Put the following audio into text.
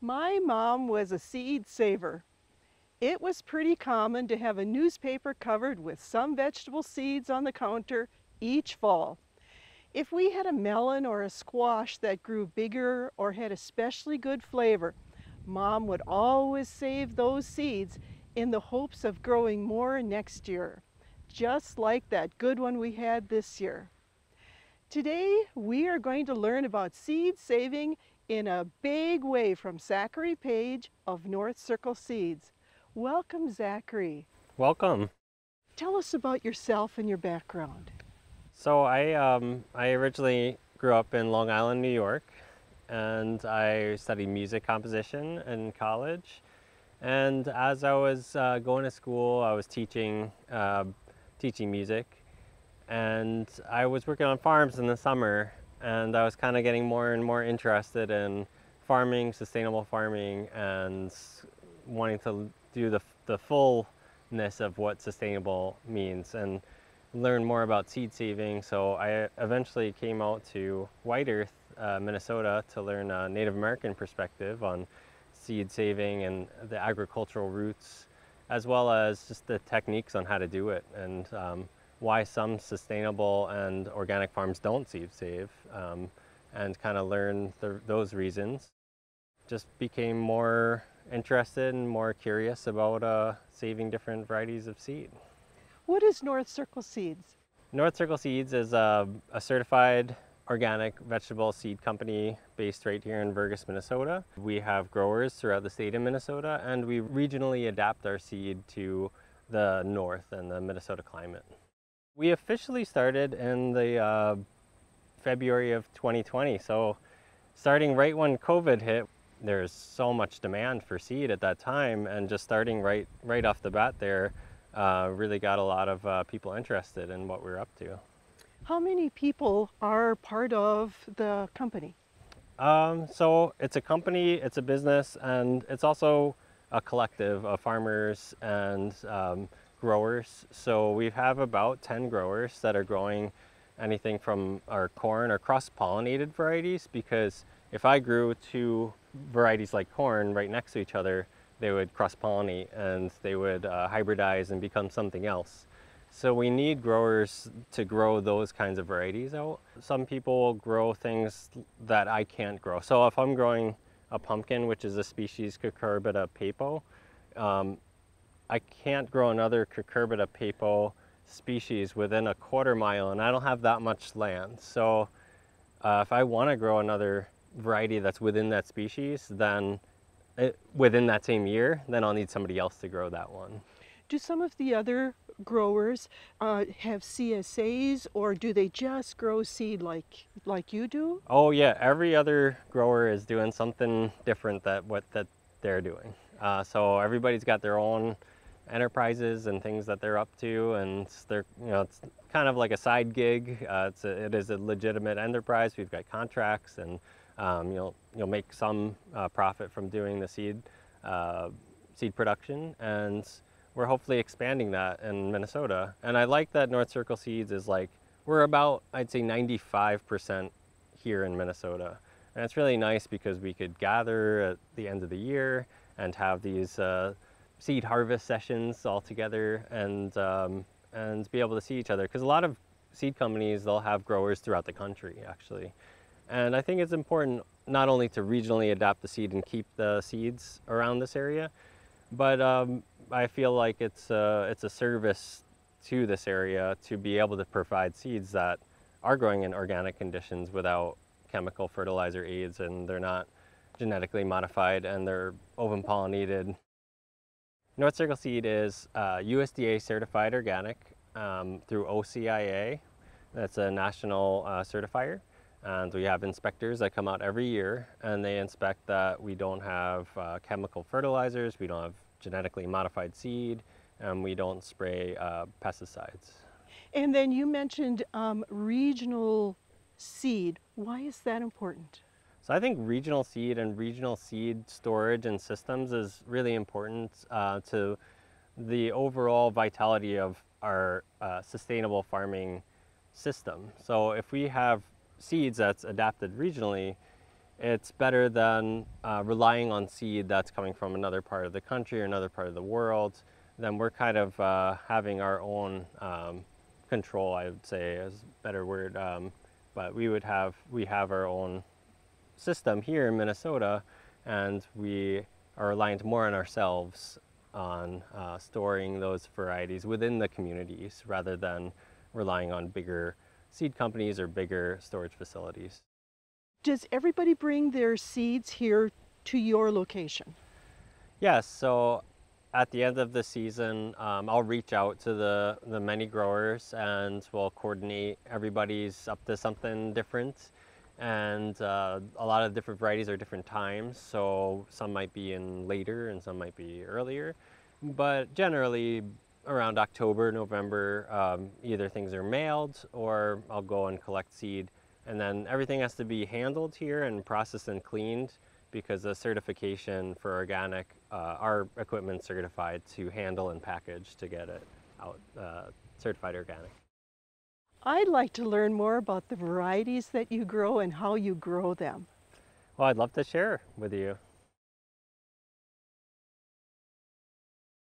My mom was a seed saver. It was pretty common to have a newspaper covered with some vegetable seeds on the counter each fall. If we had a melon or a squash that grew bigger or had especially good flavor, Mom would always save those seeds in the hopes of growing more next year, just like that good one we had this year. Today, we are going to learn about seed saving in a big way from Zachary Page of North Circle Seeds. Welcome, Zachary. Welcome. Tell us about yourself and your background. So I originally grew up in Long Island, New York, and I studied music composition in college. And as I was going to school, I was teaching music, and I was working on farms in the summer, and I was kind of getting more and more interested in farming, sustainable farming, and wanting to do the fullness of what sustainable means and learn more about seed saving. So I eventually came out to White Earth, Minnesota, to learn a Native American perspective on seed saving and the agricultural roots, as well as just the techniques on how to do it, and why some sustainable and organic farms don't seed save, and kind of learn those reasons. Just became more interested and more curious about saving different varieties of seed. What is North Circle Seeds? North Circle Seeds is a certified organic vegetable seed company based right here in Vergas, Minnesota. We have growers throughout the state of Minnesota, and we regionally adapt our seed to the north and the Minnesota climate. We officially started in the February of 2020, so starting right when COVID hit. There's so much demand for seed at that time, and just starting right off the bat there really got a lot of people interested in what we're up to. How many people are part of the company? So it's a company, it's a business, and it's also a collective of farmers and growers. So we have about 10 growers that are growing anything from our corn or cross-pollinated varieties, because if I grew two varieties like corn right next to each other, they would cross-pollinate and they would hybridize and become something else. So we need growers to grow those kinds of varieties out. Some people grow things that I can't grow. So if I'm growing a pumpkin, which is a species Cucurbita pepo, I can't grow another Cucurbita pepo species within a quarter mile, and I don't have that much land. So if I want to grow another variety that's within that species, then within that same year, then I'll need somebody else to grow that one. Do some of the other growers have CSAs, or do they just grow seed like you do? Oh yeah, every other grower is doing something different that they're doing. So everybody's got their own enterprises and things that they're up to, and they're, it's kind of like a side gig. It is a legitimate enterprise. We've got contracts, and you'll make some profit from doing the seed production, and we're hopefully expanding that in Minnesota. And I like that North Circle Seeds is we're about, I'd say, 95% here in Minnesota. And it's really nice because we could gather at the end of the year and have these seed harvest sessions all together, and be able to see each other. Because a lot of seed companies, they'll have growers throughout the country, actually. And I think it's important not only to regionally adapt the seed and keep the seeds around this area, but I feel like it's a service to this area to be able to provide seeds that are growing in organic conditions without chemical fertilizer aids, and they're not genetically modified, and they're open pollinated. North Circle Seed is USDA certified organic through OCIA. That's a national certifier. And we have inspectors that come out every year, and they inspect that we don't have chemical fertilizers, we don't have genetically modified seed, and we don't spray pesticides. And then you mentioned regional seed. Why is that important? So I think regional seed and regional seed storage and systems is really important to the overall vitality of our sustainable farming system. So if we have seeds that's adapted regionally, it's better than relying on seed that's coming from another part of the country or another part of the world. Then we're kind of having our own control, I would say is a better word. But we have our own system here in Minnesota, and we are reliant more on ourselves on storing those varieties within the communities rather than relying on bigger seed companies or bigger storage facilities. Does everybody bring their seeds here to your location? Yes, so at the end of the season, I'll reach out to the many growers and we'll coordinate. Everybody's up to something different, and a lot of different varieties are different times, so some might be in later and some might be earlier. But generally around October, November, either things are mailed or I'll go and collect seed. And then everything has to be handled here and processed and cleaned because the certification for organic, our equipment's certified to handle and package to get it out certified organic. I'd like to learn more about the varieties that you grow and how you grow them. Well, I'd love to share with you.